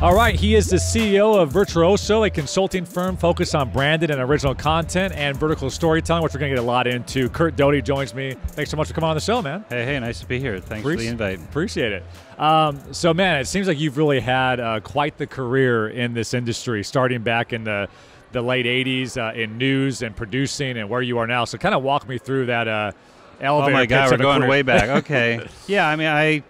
All right, he is the CEO of Vertuoso, a consulting firm focused on branded and original content and vertical storytelling, which we're going to get a lot into. Curt Doty joins me. Thanks so much for coming on the show, man. Hey, nice to be here. Thanks for the invite. Appreciate it. So, man, it seems like you've really had quite the career in this industry, starting back in the late 80s in news and producing and where you are now. So kind of walk me through that elevator. Oh, my God, pitch we're going career. way back. Okay. Yeah, I mean, I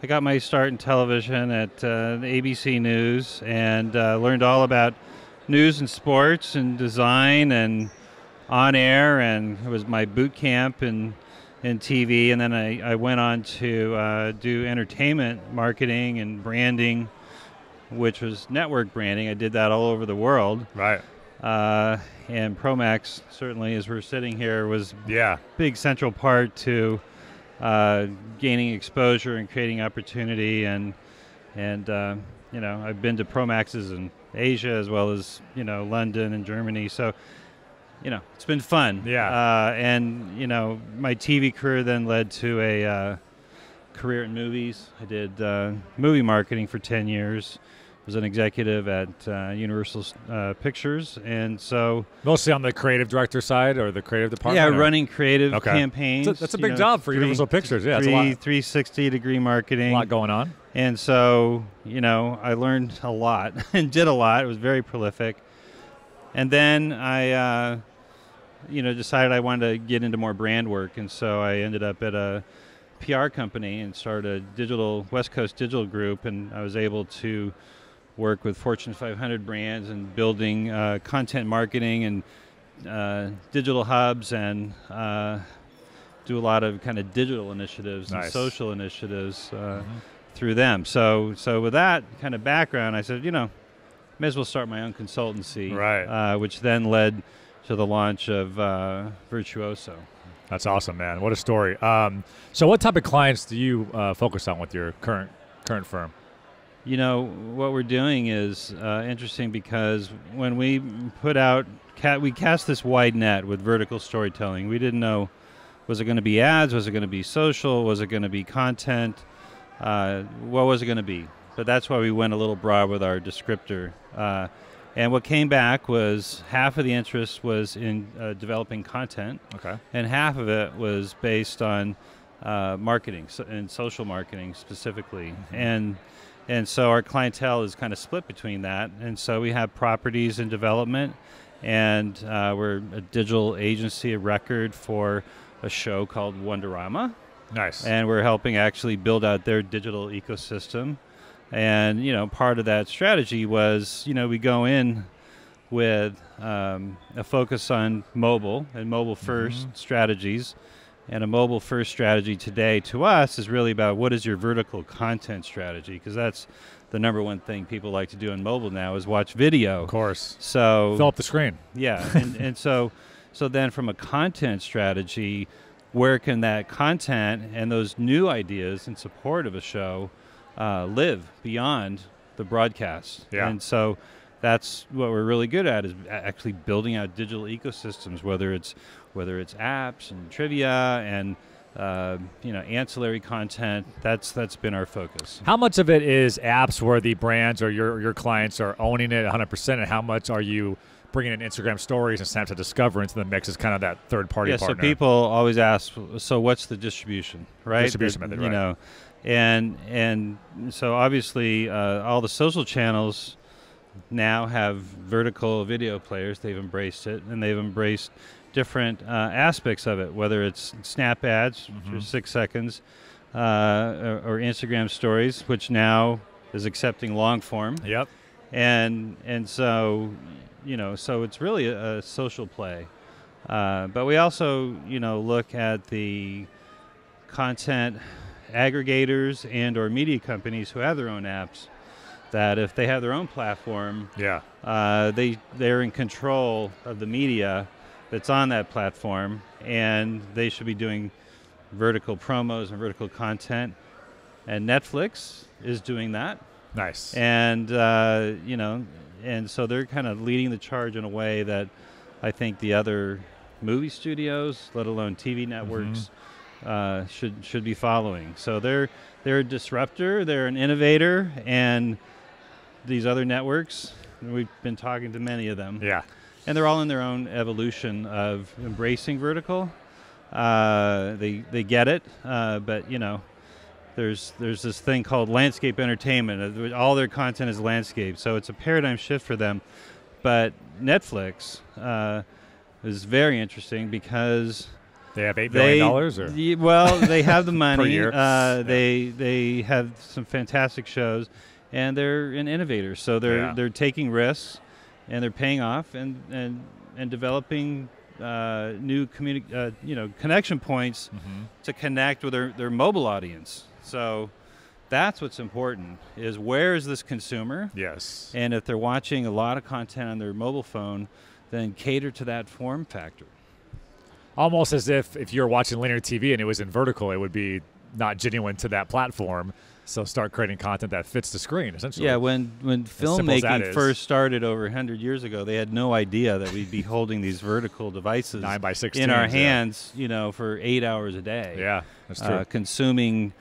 got my start in television at ABC News and learned all about news and sports and design and on air, and it was my boot camp in TV. And then I went on to do entertainment marketing and branding, which was network branding. I did that all over the world. Right. And Promax, certainly, as we're sitting here, was Yeah. big central part to gaining exposure and creating opportunity. And you know, I've been to Promaxes in Asia as well as, you know, London and Germany. So, you know, it's been fun. Yeah. And, you know, my TV career then led to a career in movies. I did movie marketing for 10 years. Was an executive at Universal Pictures, and so Mostly on the creative director side or the creative department? yeah, or? running creative Okay. campaigns. That's a big job for Universal Pictures. Yeah, it's a lot. 360-degree marketing. A lot going on. And so, you know, I learned a lot and did a lot. It was very prolific. And then I, you know, decided I wanted to get into more brand work, and so I ended up at a PR company and started a West Coast digital group, and I was able to work with Fortune 500 brands and building content marketing and digital hubs and do a lot of kind of digital initiatives and social initiatives through them. So with that kind of background, I said, you know, may as well start my own consultancy, Right. Which then led to the launch of Vertuoso. That's awesome, man. What a story. So what type of clients do you focus on with your current firm? You know, what we're doing is interesting because when we put out, we cast this wide net with vertical storytelling. We didn't know, was it going to be ads? Was it going to be social? Was it going to be content? What was it going to be? But that's why we went a little broad with our descriptor. And what came back was half of the interest was in developing content. Okay. And half of it was based on marketing, and social marketing specifically. And so our clientele is kind of split between that. And so we have properties in development, and we're a digital agency of record for a show called Wonderama. Nice. And we're helping actually build out their digital ecosystem. And, you know, part of that strategy was, you know, we go in with a focus on mobile and mobile-first strategies. And a mobile-first strategy today to us is really about what is your vertical content strategy, because that's the number one thing people like to do on mobile now is watch video. Of course. So fill up the screen. Yeah, and so then from a content strategy, where can that content and those new ideas in support of a show live beyond the broadcast? Yeah. And so that's what we're really good at, is actually building out digital ecosystems, whether it's apps and trivia and you know, ancillary content. That's been our focus. How much of it is apps where the brands or your clients are owning it 100%, and how much are you bringing in Instagram stories and Snapchat Discover into the mix as kind of that third-party partner? So people always ask, so what's the distribution, right? Distribution method, you know, and so obviously all the social channels now have vertical video players. They've embraced it, and they've embraced different aspects of it, whether it's Snap ads for 6 seconds or Instagram stories, which now is accepting long form. Yep. And so, you know, so it's really a social play. But we also, you know, look at the content aggregators and or media companies who have their own apps, that if they have their own platform, they're in control of the media that's on that platform, and they should be doing vertical promos and vertical content. And Netflix is doing that. Nice. And you know, and so they're kind of leading the charge in a way that I think the other movie studios, let alone TV networks, should be following. So they're a disruptor, they're an innovator, and these other networks, and we've been talking to many of them. Yeah. And they're all in their own evolution of embracing vertical. They get it, but you know, there's this thing called landscape entertainment. All their content is landscape, so it's a paradigm shift for them. But Netflix is very interesting because they have $8 billion, or well, they have the money. Per year. They have some fantastic shows, and they're an innovator. So they're taking risks, and they're paying off, and developing new connection points to connect with their mobile audience. So that's what's important, is where is this consumer? Yes. And if they're watching a lot of content on their mobile phone, then cater to that form factor. Almost as if you're watching linear TV and it was in vertical, it would be not genuine to that platform. So start creating content that fits the screen, essentially. Yeah, when filmmaking first started over 100 years ago, they had no idea that we'd be holding these vertical devices 9x16 in our hands, you know, for 8 hours a day. Yeah, that's true. Consuming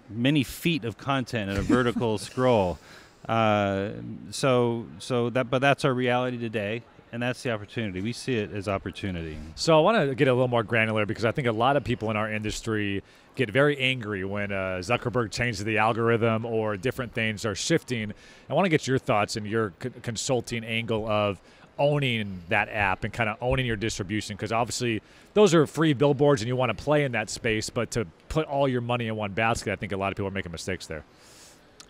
many feet of content in a vertical scroll. But that's our reality today, and that's the opportunity. We see it as opportunity. So I want to get a little more granular, because I think a lot of people in our industry get very angry when Zuckerberg changes the algorithm or different things are shifting. I want to get your thoughts and your consulting angle of owning that app and kind of owning your distribution, because obviously those are free billboards and you want to play in that space, but to put all your money in one basket, I think a lot of people are making mistakes there.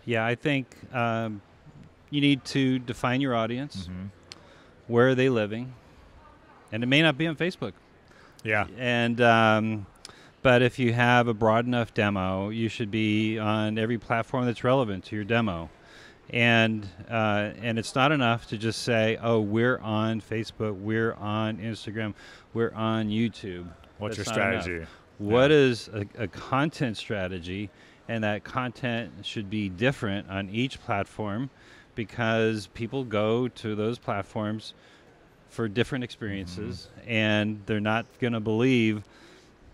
Yeah, I think you need to define your audience. Where are they living? And it may not be on Facebook. Yeah. And but if you have a broad enough demo, you should be on every platform that's relevant to your demo. And it's not enough to just say, oh, we're on Facebook, we're on Instagram, we're on YouTube. What's your strategy? What is a content strategy? And that content should be different on each platform, because people go to those platforms for different experiences, and they're not going to believe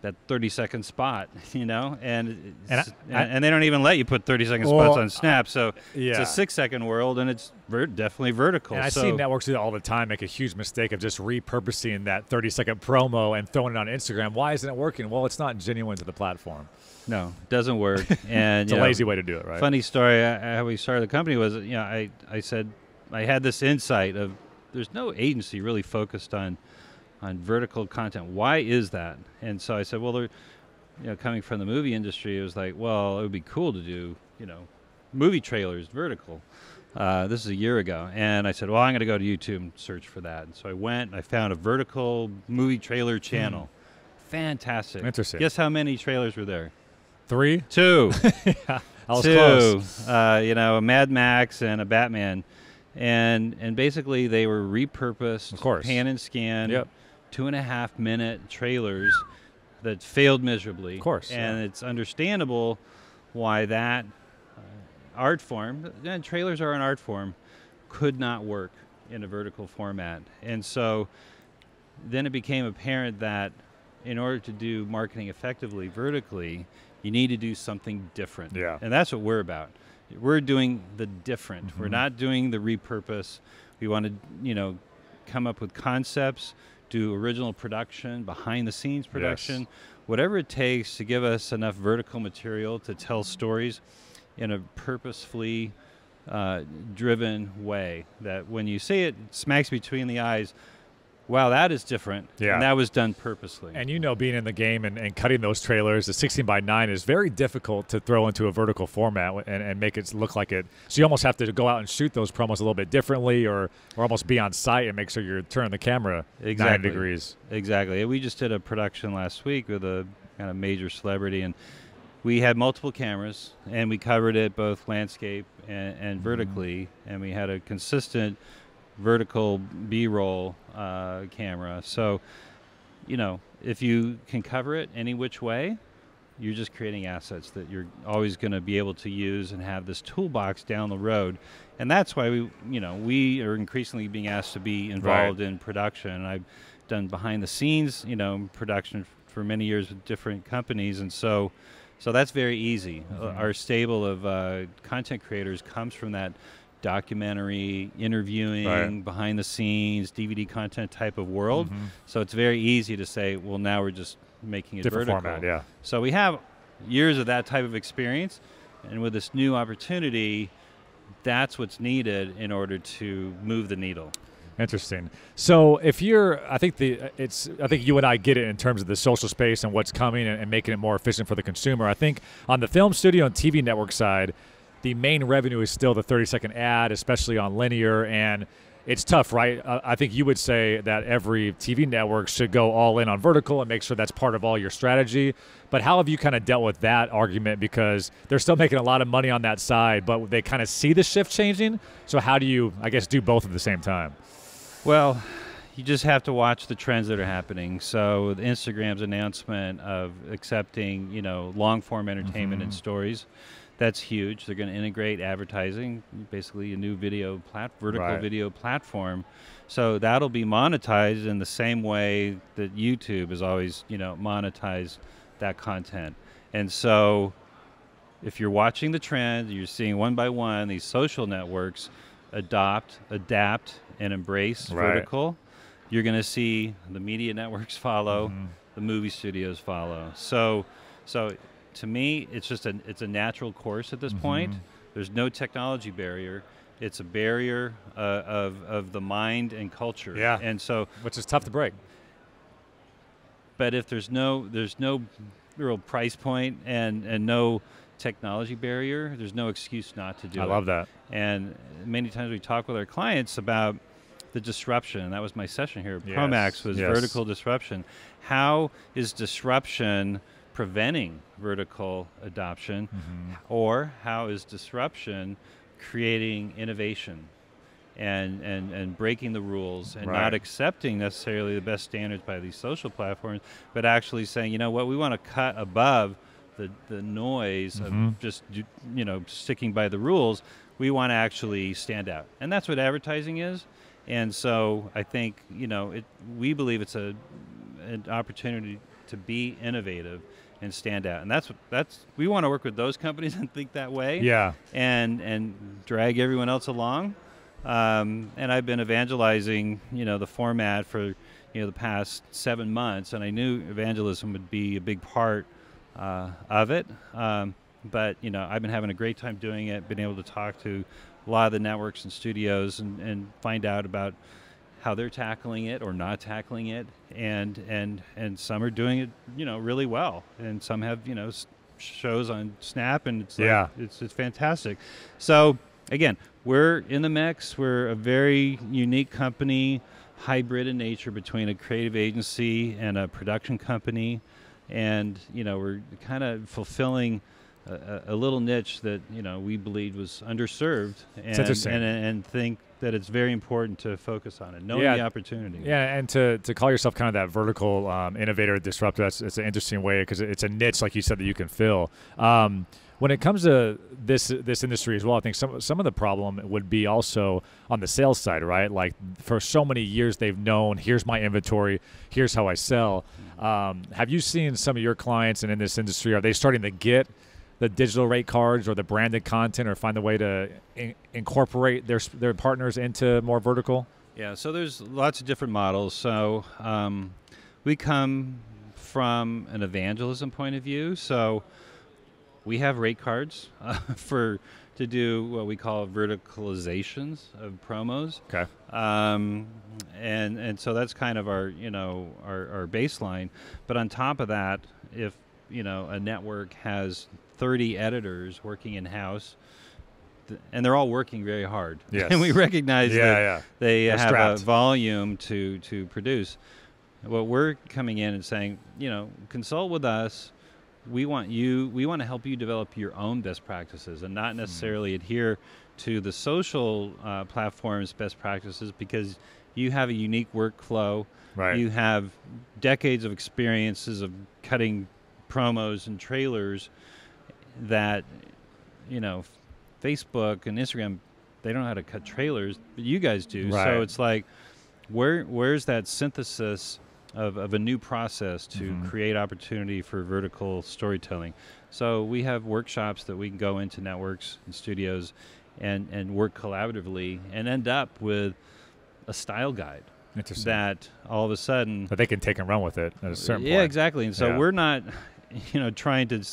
that 30-second spot, you know, and they don't even let you put 30-second spots on Snap. So it's a 6-second world, and it's definitely vertical. And I see networks do that all the time, make a huge mistake of just repurposing that 30-second promo and throwing it on Instagram. Why isn't it working? Well, it's not genuine to the platform. No, it doesn't work. And it's a lazy way to do it, right? Funny story, how we started the company was, you know, I said, I had this insight of there's no agency really focused on vertical content. Why is that? And so I said, well, they're, you know, coming from the movie industry, it was like, well, it would be cool to do, you know, movie trailers vertical. This is a year ago. And I said, well, I'm going to go to YouTube and search for that. And so I went and I found a vertical movie trailer channel. Fantastic. Interesting. Guess how many trailers were there? 3? 2. Yeah, I was 2. close. You know, a Mad Max and a Batman. And basically they were repurposed, of course, pan and scan, 2.5-minute trailers that failed miserably. Of course. And it's understandable why that art form, and trailers are an art form, could not work in a vertical format. And so then it became apparent that in order to do marketing effectively vertically, you need to do something different. Yeah. And that's what we're about. We're doing the different. We're not doing the repurpose. We want to, you know, come up with concepts, do original production, behind-the-scenes production, whatever it takes to give us enough vertical material to tell stories in a purposefully driven way that when you see it, it smacks between the eyes. Wow, that is different. Yeah. And that was done purposely. And you know, being in the game and cutting those trailers, the 16:9 is very difficult to throw into a vertical format and make it look like it. So you almost have to go out and shoot those promos a little bit differently, or almost be on site and make sure you're turning the camera 9 degrees. Exactly. We just did a production last week with a kind of major celebrity, and we had multiple cameras, and we covered it both landscape and vertically, and we had a consistent vertical B-roll camera. So, you know, if you can cover it any which way, you're just creating assets that you're always going to be able to use and have this toolbox down the road. And that's why we are increasingly being asked to be involved in production. And I've done behind the scenes, you know, production for many years with different companies. And so that's very easy. Our stable of content creators comes from that documentary, interviewing, Right. behind the scenes, DVD content type of world. Mm-hmm. So it's very easy to say, well, now we're just making it Different vertical. format, yeah. So we have years of that type of experience, and with this new opportunity, that's what's needed in order to move the needle. Interesting. So if you're, I think you and I get it in terms of the social space and what's coming and making it more efficient for the consumer. I think on the film studio and TV network side, the main revenue is still the 30-second ad, especially on linear, and it's tough, right? I think you would say that every TV network should go all in on vertical and make sure that's part of all your strategy. But how have you kind of dealt with that argument? Because they're still making a lot of money on that side, but they kind of see the shift changing. So how do you, I guess, do both at the same time? Well, you just have to watch the trends that are happening. So Instagram's announcement of accepting, long-form entertainment and stories, that's huge. They're going to integrate advertising, basically a new vertical video platform. So that'll be monetized in the same way that YouTube has always, monetized that content. And so if you're watching the trend, you're seeing one by one these social networks adapt, and embrace vertical, you're going to see the media networks follow, the movie studios follow. So to me, it's a natural course at this point. There's no technology barrier. It's a barrier of the mind and culture. Yeah. And so, which is tough to break. But if there's no real price point and no technology barrier, there's no excuse not to do it. I love that. And many times we talk with our clients about the disruption. That was my session here at Promax, was vertical disruption. How is disruption preventing vertical adoption, or how is disruption creating innovation and breaking the rules and not accepting necessarily the best standards by these social platforms, but actually saying, you know what, we want to cut above the noise of just sticking by the rules. We want to actually stand out, and that's what advertising is. And so I think we believe it's an opportunity to be innovative and stand out, and that's we want to work with those companies and think that way. Yeah, and drag everyone else along. And I've been evangelizing the format for the past 7 months, and I knew evangelism would be a big part of it. But I've been having a great time doing it, been able to talk to a lot of the networks and studios and find out about how they're tackling it or not tackling it, and some are doing it really well, and some have shows on Snap, and it's it's fantastic. So again, we're in the mix. We're a very unique company, hybrid in nature between a creative agency and a production company, and we're kind of fulfilling a little niche that we believed was underserved, and think that it's very important to focus on it, knowing the opportunity. Yeah, and to call yourself kind of that vertical innovator, disruptor, it's an interesting way, because it's a niche, like you said, that you can fill. When it comes to this industry as well, I think some of the problem would be also on the sales side, right? Like for so many years they've known, here's my inventory, here's how I sell. Have you seen some of your clients and in this industry, are they starting to get the digital rate cards or the branded content, or find a way to incorporate their partners into more vertical? Yeah, so there's lots of different models. So we come from an evangelism point of view. So we have rate cards to do what we call verticalizations of promos. Okay. And so that's kind of our our baseline. But on top of that, if a network has 30 editors working in-house, and they're all working very hard. Yes. And we recognize that they They're have strapped. a volume to produce. What we're coming in and saying, consult with us. We want to help you develop your own best practices and not necessarily adhere to the social platforms' best practices, because you have a unique workflow. Right. You have decades of experiences of cutting promos and trailers that Facebook and Instagram, they don't know how to cut trailers, but you guys do. Right. So it's like, where's that synthesis of a new process to create opportunity for vertical storytelling? So we have workshops that we can go into networks and studios and work collaboratively and end up with a style guide. Interesting. That all of a sudden, but they can take and run with it at a certain point. Yeah, exactly. And so we're not, trying to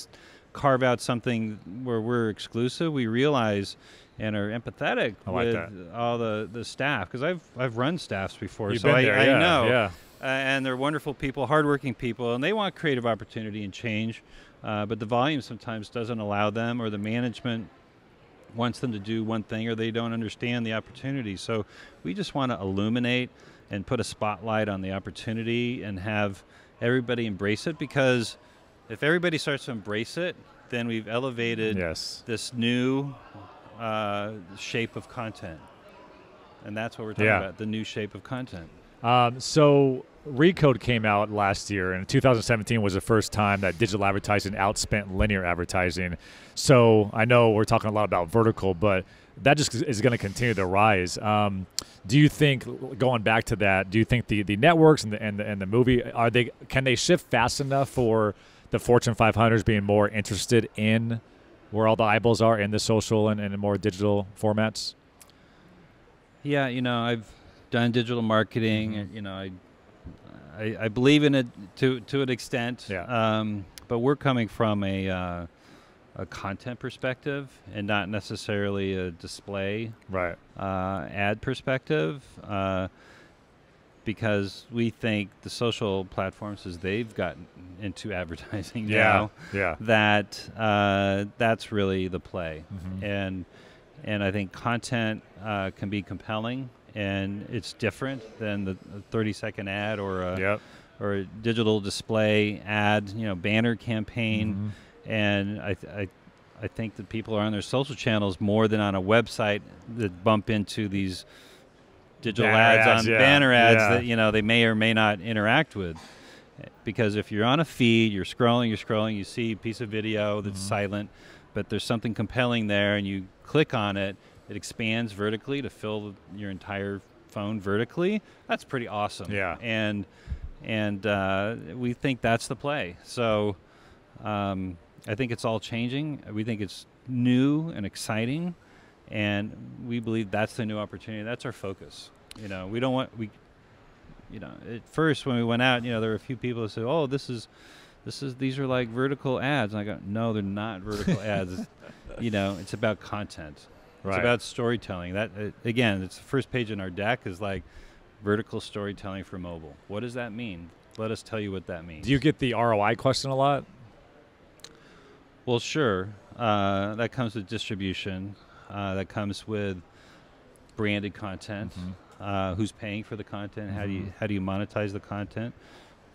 carve out something where we're exclusive. We realize and are empathetic with all the staff, because I've run staffs before. You've so been there, I know. Yeah. And they're wonderful people, hardworking people, and they want creative opportunity and change. But the volume sometimes doesn't allow them, or the management wants them to do one thing, or they don't understand the opportunity. So we just want to illuminate and put a spotlight on the opportunity and have everybody embrace it, because if everybody starts to embrace it, then we've elevated this new shape of content. And that's what we're talking about, the new shape of content. So Recode came out last year, and 2017 was the first time that digital advertising outspent linear advertising. So I know we're talking a lot about vertical, but that just is going to continue to rise. Do you think, going back to that, do you think the networks and the movie, can they shift fast enough for the Fortune 500s being more interested in where all the eyeballs are in the social and in more digital formats? Yeah, I've done digital marketing, and I believe in it to an extent. But we're coming from a content perspective and not necessarily a display ad perspective, because we think the social platforms, as they've gotten into advertising now, that's really the play. And I think content can be compelling, and it's different than the 30-second ad or a digital display ad, banner campaign. And I think that people are on their social channels more than on a website that bump into these digital banner ads that they may or may not interact with. Because if you're on a feed, you're scrolling, you see a piece of video that's silent, but there's something compelling there, and you click on it, it expands vertically to fill your entire phone vertically. That's pretty awesome. And we think that's the play. So I think it's all changing. We think it's new and exciting, and we believe that's the new opportunity. That's our focus. We don't want at first when we went out, there were a few people that said, "Oh, these are like vertical ads." And I go, "No, they're not vertical ads. It's about content. It's about storytelling." That again, it's the first page in our deck is like vertical storytelling for mobile. What does that mean? Let us tell you what that means. Do you get the ROI question a lot? Well, sure. That comes with distribution. That comes with branded content. Who's paying for the content? How do you monetize the content?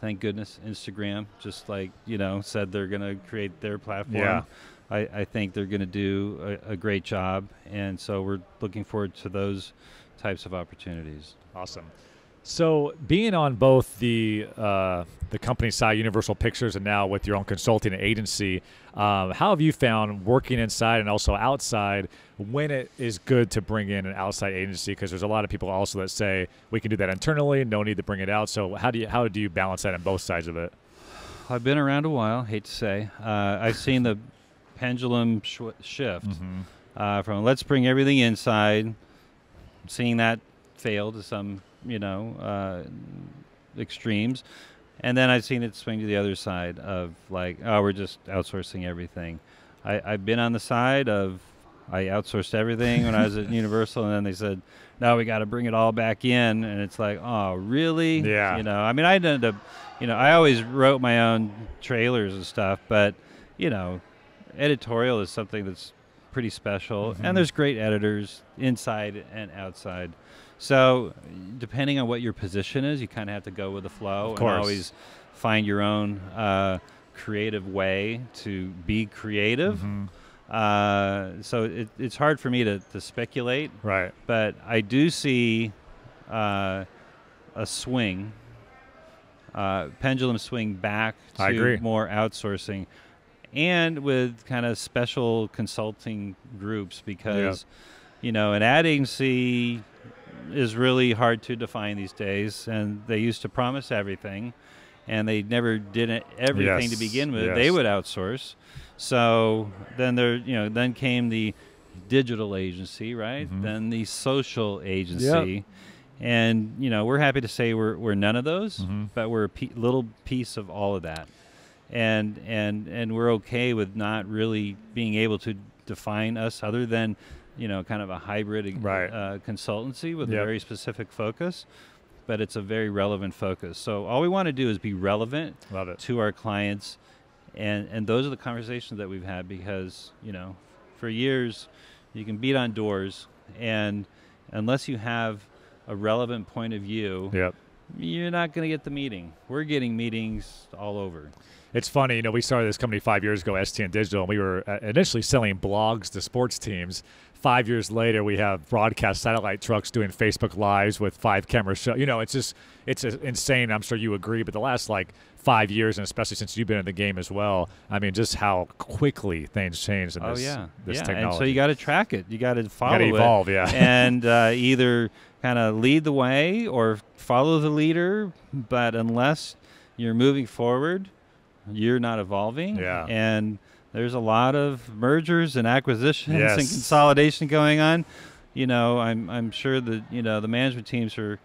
Thank goodness Instagram, just like said they're going to create their platform. I think they're going to do a great job, and so we're looking forward to those types of opportunities. Awesome. So being on both the company side, Universal Pictures, and now with your own consulting agency, how have you found working inside and also outside when it is good to bring in an outside agency? Because there's a lot of people also that say we can do that internally, no need to bring it out. So how do you balance that on both sides of it? I've been around a while, hate to say. I've seen the pendulum shift from let's bring everything inside, seeing that fail to some extremes, and then I've seen it swing to the other side of like, oh, we're just outsourcing everything. I've been on the side of I outsourced everything when I was at Universal, and then they said, no, we got to bring it all back in, and it's like, oh, really? Yeah. I mean, I ended up, I always wrote my own trailers and stuff, but editorial is something that's pretty special, and there's great editors inside and outside. So depending on what your position is, you kind of have to go with the flow and always find your own creative way to be creative. So it's hard for me to speculate. Right. But I do see a swing, pendulum swing back to more outsourcing, and with kind of special consulting groups, because, an ad agency is really hard to define these days, and they used to promise everything, and they never did everything to begin with. They would outsource. So then then came the digital agency, right? Mm-hmm. Then the social agency. And, we're happy to say we're none of those, Mm-hmm. but we're a little piece of all of that. And we're okay with not really being able to define us other than, kind of a hybrid consultancy with a very specific focus. But it's a very relevant focus. So all we want to do is be relevant to our clients. And those are the conversations that we've had because, for years you can beat on doors, and unless you have a relevant point of view, you're not going to get the meeting. We're getting meetings all over. It's funny, we started this company 5 years ago, STN Digital, and we were initially selling blogs to sports teams. 5 years later, we have broadcast satellite trucks doing Facebook Lives with 5 camera show. It's insane. I'm sure you agree, but the last 5 years, and especially since you've been in the game as well, I mean, just how quickly things change in this technology. And so you got to track it. You got to follow it. You got to evolve, And either kind of lead the way or follow the leader, but unless you're moving forward, you're not evolving. And there's a lot of mergers and acquisitions and consolidation going on. I'm sure that the management teams are,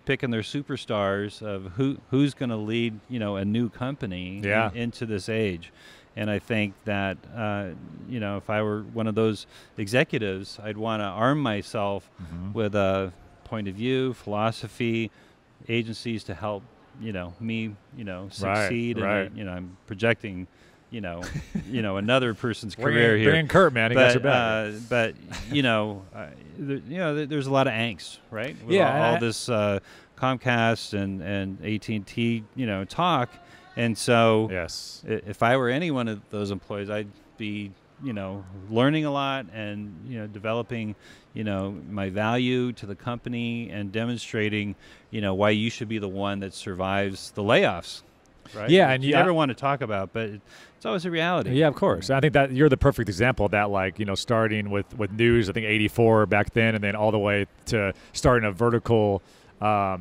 picking their superstars of who's going to lead a new company into this age. And I think that if I were one of those executives, I'd want to arm myself with a point of view, philosophy, agencies to help me succeed. And I'm projecting another person's career here. Bring Curt, man. He got your back. But there's a lot of angst, right? With all this Comcast and AT&T, talk. And so, if I were any one of those employees, I'd be, learning a lot and developing, my value to the company and demonstrating, why you should be the one that survives the layoffs. Right? Yeah, and you never want to talk about, but it's always a reality. Yeah, of course. I think that you're the perfect example of that. Starting with news, I think 84 back then, and then all the way to starting a vertical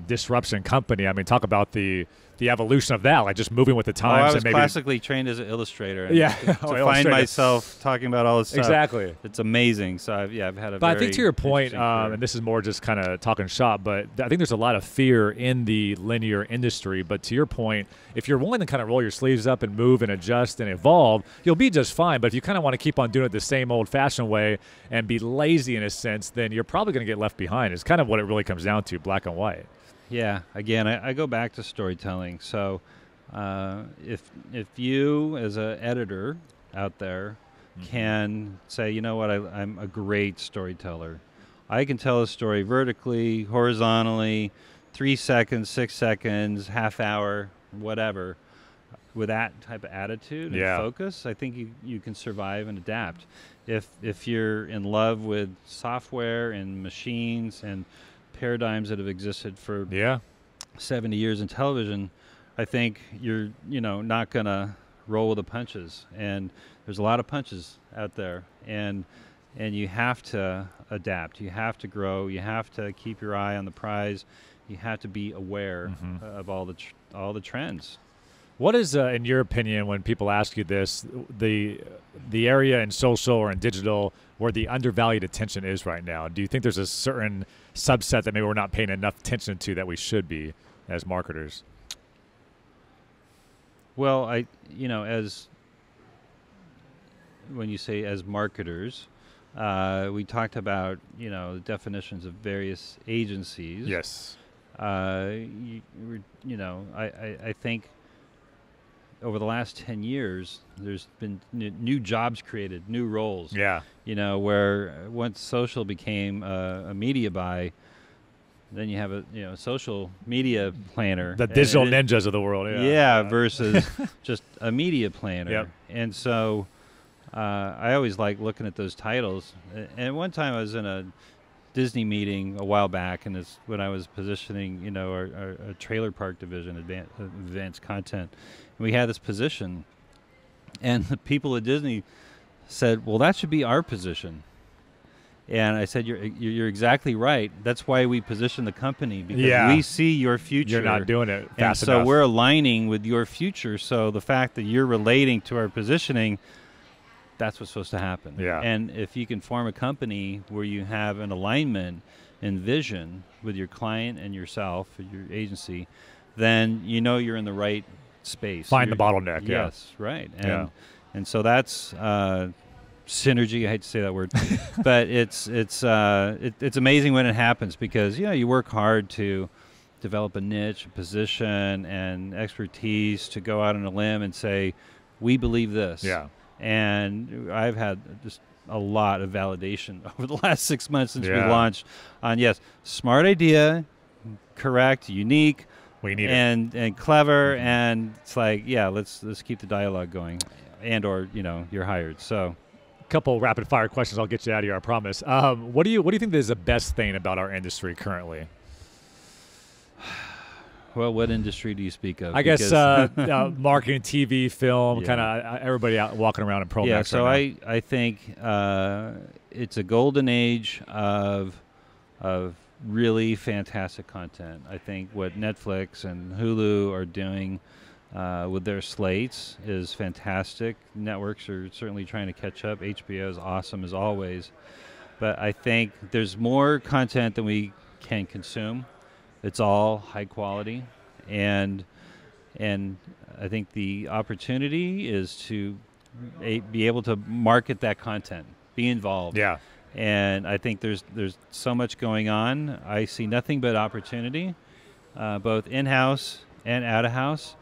disruption company. I mean, talk about the evolution of that, just moving with the times. I was classically trained as an illustrator. And to find myself talking about all this stuff. Exactly. It's amazing. So I've had a But I think to your point, and this is more just kind of talking shop, but I think there's a lot of fear in the linear industry. But to your point, if you're willing to kind of roll your sleeves up and move and adjust and evolve, you'll be just fine. But if you kind of want to keep on doing it the same old-fashioned way and be lazy in a sense, then you're probably going to get left behind. It's kind of what it really comes down to, black and white. Yeah, again, I go back to storytelling. So if you, as an editor out there, can say, you know what, I'm a great storyteller. I can tell a story vertically, horizontally, 3 seconds, 6 seconds, half hour, whatever. With that type of attitude and focus, I think you can survive and adapt. If you're in love with software and machines and paradigms that have existed for 70 years in television, I think you're not going to roll with the punches. And there's a lot of punches out there, and you have to adapt. You have to grow. You have to keep your eye on the prize. You have to be aware of all the trends. What is, in your opinion, when people ask you this, the area in social or in digital where the undervalued attention is right now? Do you think there's a certain subset that maybe we're not paying enough attention to that we should be as marketers? Well, as when you say as marketers, we talked about the definitions of various agencies. Yes. I think over the last 10 years, there's been new jobs created, new roles. Yeah. Where once social became a media buy, then you have a social media planner. The digital ninjas of the world. Versus just a media planner. Yep. And so I always like looking at those titles. And one time I was in a Disney meeting a while back, and it's when I was positioning, our trailer park division, advanced content. And we had this position, and the people at Disney said, "Well, that should be our position." And I said, "You're exactly right. That's why we position the company, because we see your future. You're not doing it fast enough. enough. So we're aligning with your future. So the fact that you're relating to our positioning, that's what's supposed to happen. Yeah. And if you can form a company where you have an alignment and vision with your client and yourself, your agency, then you know you're in the right space. Find the bottleneck. Yes, right. Yeah. And so that's synergy. I hate to say that word, but it's amazing when it happens, because you work hard to develop a niche, a position, and expertise to go out on a limb and say, we believe this. Yeah. And I've had just a lot of validation over the last 6 months since we Yeah. launched on, yes, smart idea, correct, unique, We need it. and clever, and it's like, yeah, let's keep the dialogue going, and or you're hired. So, Couple rapid fire questions. I'll get you out of here, I promise. What do you think is the best thing about our industry currently? well, what industry do you speak of? I guess marketing, TV, film, Yeah. kind of everybody out walking around in Pro yeah. Max So right now. I think it's a golden age of really fantastic content. I think what Netflix and Hulu are doing with their slates is fantastic. Networks are certainly trying to catch up. HBO is awesome as always. But I think there's more content than we can consume. It's all high quality. And I think the opportunity is to be able to market that content, be involved. Yeah. And I think there's so much going on. I see nothing but opportunity, both in-house and out-of-house.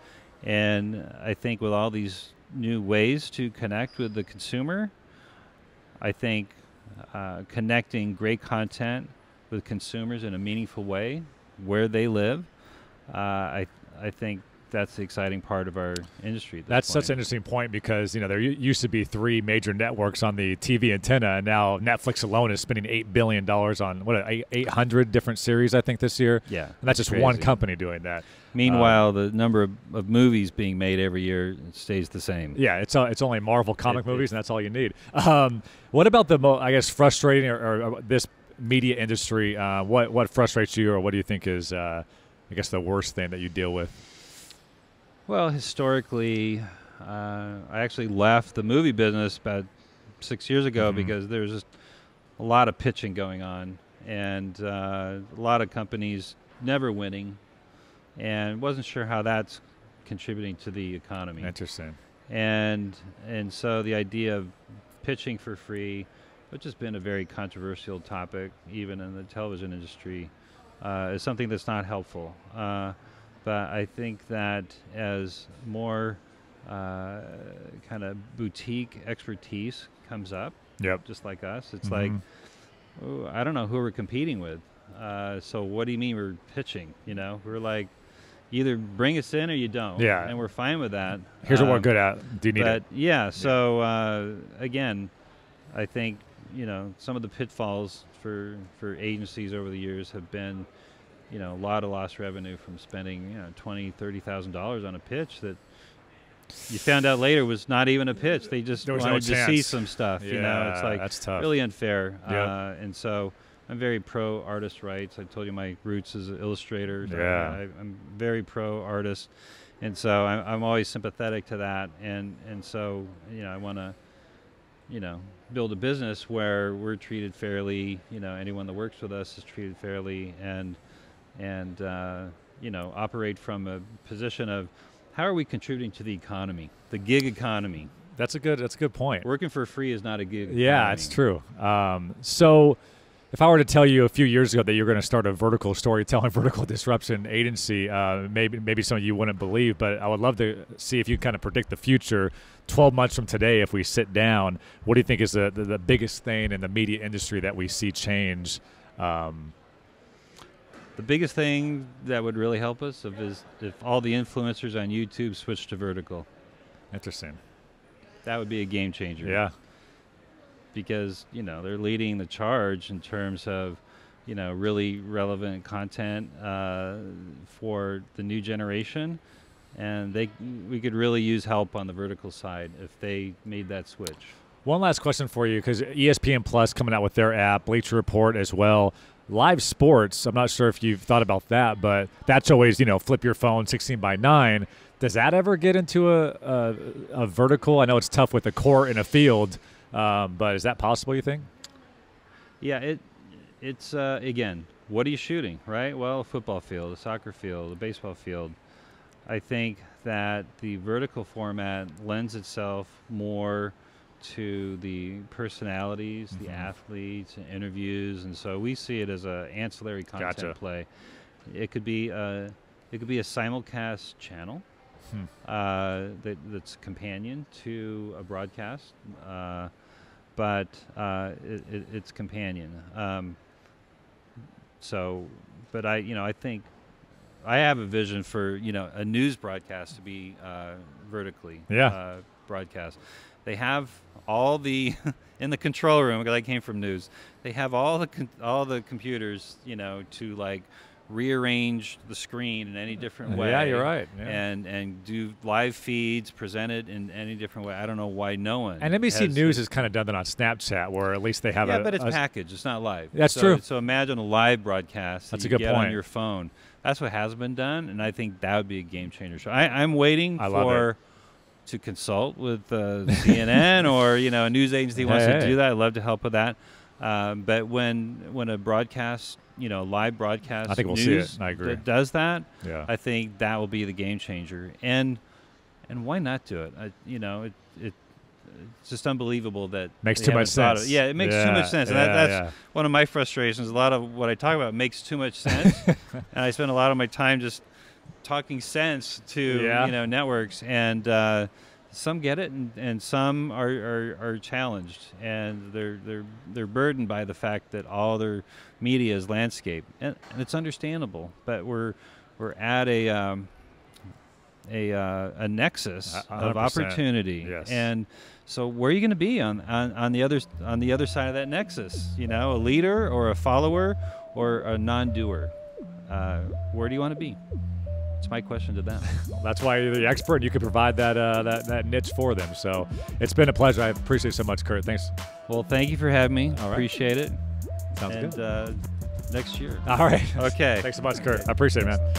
And I think with all these new ways to connect with the consumer, I think connecting great content with consumers in a meaningful way where they live, I think that's the exciting part of our industry. At this That's point. such an interesting point, because there used to be 3 major networks on the TV antenna, and now Netflix alone is spending $8 billion on 800 different series, I think, this year. Yeah, And that's just crazy. one company doing that. Meanwhile, the number of movies being made every year stays the same. Yeah, it's only Marvel comic movies, and that's all you need. What about the I guess frustrating or this media industry? What frustrates you, or what do you think is I guess the worst thing that you deal with? Well, historically, I actually left the movie business about 6 years ago because there was just a lot of pitching going on, and a lot of companies never winning, and wasn't sure how that's contributing to the economy. Interesting. And so the idea of pitching for free, which has been a very controversial topic even in the television industry, is something that's not helpful. But I think that as more kind of boutique expertise comes up, Yep. just like us, it's like, oh, I don't know who we're competing with. So what do you mean we're pitching? We're like, either bring us in or you don't. Yeah. And we're fine with that. Here's what we're good at. Do you need it? But yeah, so again, I think some of the pitfalls for agencies over the years have been, a lot of lost revenue from spending $20,000-$30,000 on a pitch that you found out later was not even a pitch. They just There was wanted no to see chance. some stuff. Yeah, It's like that's tough. really unfair. Yep. And so I'm very pro artist rights. I told you my roots as an illustrator. So Yeah. I'm very pro artist, and so I'm always sympathetic to that. And so I want to build a business where we're treated fairly. Anyone that works with us is treated fairly, and operate from a position of how are we contributing to the economy, the gig economy. That's a good point. Working for free is not a gig Yeah, economy. it's true. So if I were to tell you a few years ago that you're going to start a vertical storytelling, vertical disruption agency, maybe some of you wouldn't believe, but I would love to see if you kind of predict the future. 12 months from today, if we sit down, what do you think is the biggest thing in the media industry that we see change? The biggest thing that would really help us is if all the influencers on YouTube switch to vertical. Interesting. That would be a game changer. Yeah. Because, they're leading the charge in terms of, really relevant content for the new generation. And we could really use help on the vertical side if they made that switch. One last question for you, because ESPN Plus coming out with their app, Bleacher Report as well. Live sports, I'm not sure if you've thought about that, but that's always, flip your phone 16:9. Does that ever get into a vertical? I know it's tough with the court in a field, but is that possible, you think? Yeah, it's again, what are you shooting, right? Well, a football field, a soccer field, a baseball field. I think that the vertical format lends itself more to the personalities, the athletes, and interviews, and so we see it as a ancillary content play. It could be a simulcast channel that's companion to a broadcast, but it's companion. But I think I have a vision for a news broadcast to be vertically broadcast. They have all the in the control room, because I came from news. They have all the computers, to like rearrange the screen in any different way. Yeah, you're right. Yeah. And do live feeds, present it in any different way. I don't know why no one. And NBC News has kind of done that on Snapchat, where at least they have but it's packaged. It's not live. That's true. So imagine a live broadcast that's that a good get point. On your phone. That's what has been done, and I think that would be a game changer. So I'm waiting to consult with CNN or a news agency wants to do that. I'd love to help with that. But when a broadcast, live broadcast, I think we'll see it. I agree. That does that. Yeah. I think that will be the game changer. And why not do it? It's just unbelievable that makes too much sense. It makes too much sense, and that's one of my frustrations. A lot of what I talk about makes too much sense, and I spend a lot of my time just talking sense to networks, and some get it, and some are challenged, and they're burdened by the fact that all their media is landscape, and it's understandable. But we're at a nexus of opportunity, and so where are you going to be on the other side of that nexus? A leader or a follower or a non-doer? Where do you want to be? It's my question to them. That's why you're the expert, and you can provide that niche for them. So it's been a pleasure. I appreciate it so much, Curt. Thanks. Well, thank you for having me. All right. Appreciate it. Sounds good. Next year. All right. Okay. Thanks so much, Curt. I appreciate it, man.